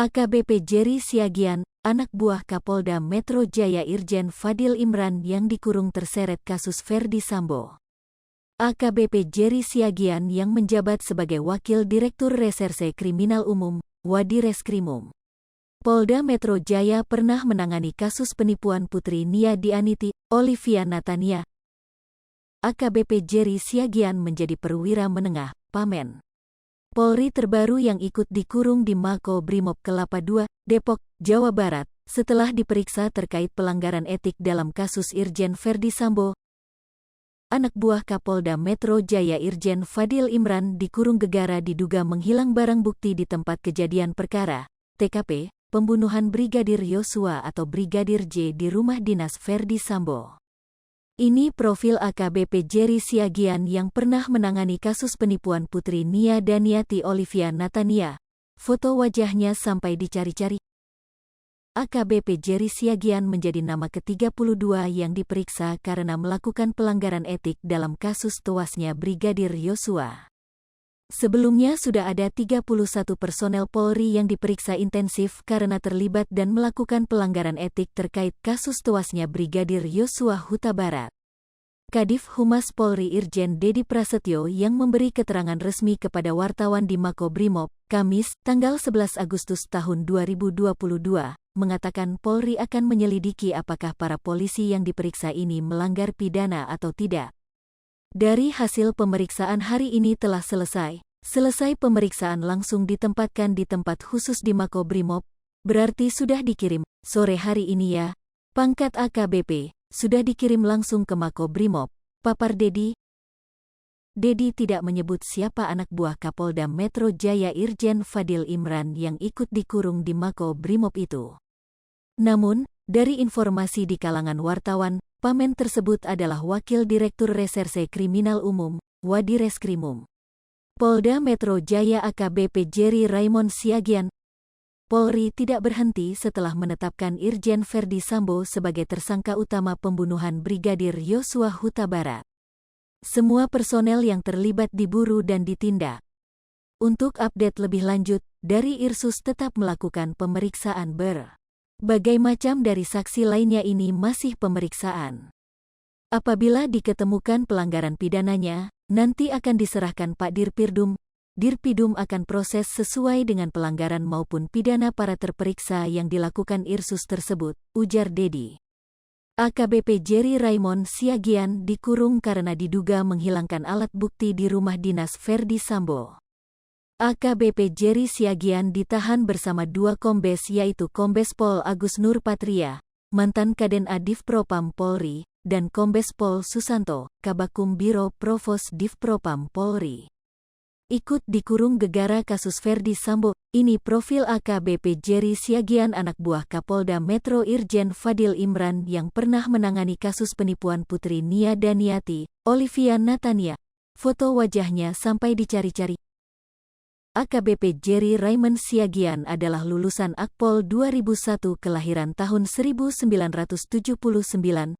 AKBP Jerry Siagian, anak buah Kapolda Metro Jaya Irjen Fadil Imran yang dikurung terseret kasus Ferdi Sambo. AKBP Jerry Siagian yang menjabat sebagai Wakil Direktur Reserse Kriminal Umum, Wadi Reskrimum Polda Metro Jaya pernah menangani kasus penipuan Putri Nia Dianiti, Olivia Natania. AKBP Jerry Siagian menjadi perwira menengah, Pamen Polri terbaru yang ikut dikurung di Mako Brimob Kelapa II, Depok, Jawa Barat, setelah diperiksa terkait pelanggaran etik dalam kasus Irjen Ferdi Sambo. Anak buah Kapolda Metro Jaya Irjen Fadil Imran dikurung gegara diduga menghilang barang bukti di tempat kejadian perkara, TKP, pembunuhan Brigadir Yosua atau Brigadir J di rumah dinas Ferdi Sambo. Ini profil AKBP Jerry Siagian yang pernah menangani kasus penipuan Putri Nia Daniati Olivia Natania. Foto wajahnya sampai dicari-cari. AKBP Jerry Siagian menjadi nama ke-32 yang diperiksa karena melakukan pelanggaran etik dalam kasus tewasnya Brigadir Yosua. Sebelumnya sudah ada 31 personel Polri yang diperiksa intensif karena terlibat dan melakukan pelanggaran etik terkait kasus tewasnya Brigadir Yosua Huta Barat. Kadif Humas Polri Irjen Dedi Prasetyo yang memberi keterangan resmi kepada wartawan di Mako Brimob, Kamis, tanggal 11 Agustus tahun 2022, mengatakan Polri akan menyelidiki apakah para polisi yang diperiksa ini melanggar pidana atau tidak. Dari hasil pemeriksaan hari ini telah selesai. Selesai pemeriksaan langsung ditempatkan di tempat khusus di Mako Brimob, berarti sudah dikirim sore hari ini ya. Pangkat AKBP sudah dikirim langsung ke Mako Brimob, papar Dedi. Dedi tidak menyebut siapa anak buah Kapolda Metro Jaya Irjen Fadil Imran yang ikut dikurung di Mako Brimob itu. Namun, dari informasi di kalangan wartawan, Pamen tersebut adalah Wakil Direktur Reserse Kriminal Umum, Wadi Reskrimum Polda Metro Jaya AKBP Jerry Raymond Siagian. Polri tidak berhenti setelah menetapkan Irjen Ferdi Sambo sebagai tersangka utama pembunuhan Brigadir Yosua Huta Barat. Semua personel yang terlibat diburu dan ditindak. Untuk update lebih lanjut, dari Irsus tetap melakukan pemeriksaan berbagai macam dari saksi lainnya ini masih pemeriksaan. Apabila diketemukan pelanggaran pidananya, nanti akan diserahkan Pak Dirpidum. Dirpidum akan proses sesuai dengan pelanggaran maupun pidana para terperiksa yang dilakukan Irsus tersebut, ujar Dedi. AKBP Jerry Raymond Siagian dikurung karena diduga menghilangkan alat bukti di rumah dinas Ferdi Sambo. AKBP Jerry Siagian ditahan bersama dua kombes yaitu Kombes Pol Agus Nur Patria, mantan Kaden Adif Propam Polri, dan Kombes Pol Susanto, Kabakum Biro Provos Div Propam Polri. Ikut dikurung gegara kasus Ferdi Sambo. Ini profil AKBP Jerry Siagian anak buah Kapolda Metro Irjen Fadil Imran yang pernah menangani kasus penipuan Putri Nia Daniati, Olivia Natania. Foto wajahnya sampai dicari-cari. AKBP Jerry Raymond Siagian adalah lulusan Akpol 2001 kelahiran tahun 1979.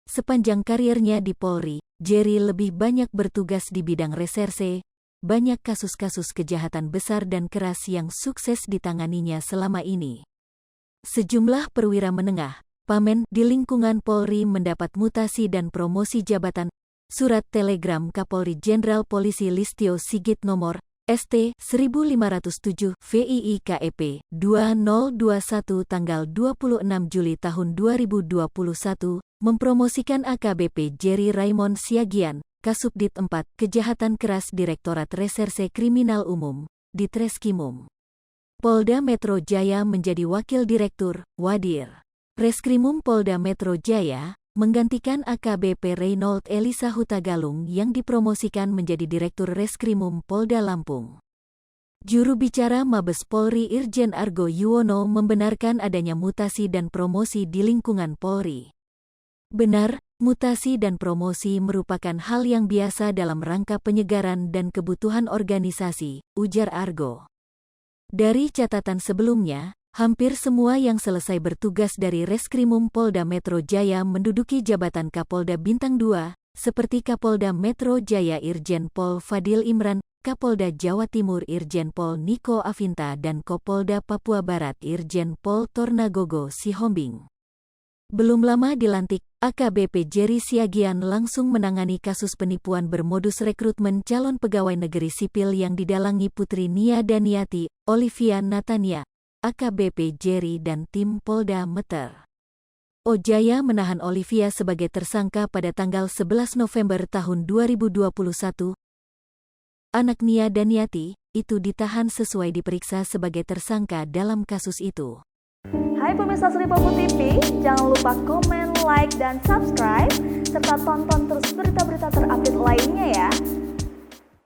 Sepanjang karirnya di Polri, Jerry lebih banyak bertugas di bidang reserse. Banyak kasus-kasus kejahatan besar dan keras yang sukses ditanganinya selama ini. Sejumlah perwira menengah, Pamen di lingkungan Polri mendapat mutasi dan promosi jabatan. Surat telegram Kapolri Jenderal Polisi Listio Sigit nomor ST 1507 VII-KEP 2021 tanggal 26 Juli tahun 2021 mempromosikan AKBP Jerry Raymond Siagian, Kasubdit 4 Kejahatan Keras Direktorat Reserse Kriminal Umum, Ditreskrimum Polda Metro Jaya menjadi Wakil Direktur, Wadir Reskrimum Polda Metro Jaya, menggantikan AKBP Reynold Elisa Hutagalung yang dipromosikan menjadi Direktur Reskrimum Polda Lampung. Juru bicara Mabes Polri Irjen Argo Yuwono membenarkan adanya mutasi dan promosi di lingkungan Polri. Benar, mutasi dan promosi merupakan hal yang biasa dalam rangka penyegaran dan kebutuhan organisasi, ujar Argo. Dari catatan sebelumnya, hampir semua yang selesai bertugas dari Reskrimum Polda Metro Jaya menduduki jabatan Kapolda Bintang 2, seperti Kapolda Metro Jaya Irjen Pol Fadil Imran, Kapolda Jawa Timur Irjen Pol Niko Afinta dan Kopolda Papua Barat Irjen Pol Tornagogo Sihombing. Belum lama dilantik, AKBP Jerry Siagian langsung menangani kasus penipuan bermodus rekrutmen calon pegawai negeri sipil yang didalangi Putri Nia Daniati, Olivia Natania, AKBP Jerry dan tim Polda Meter. Ojaya menahan Olivia sebagai tersangka pada tanggal 11 November tahun 2021. Anak Nia Daniati itu ditahan sesuai diperiksa sebagai tersangka dalam kasus itu. Hai pemirsa Sri Popo TV, jangan lupa komen, like, dan subscribe, serta tonton terus berita-berita terupdate lainnya ya.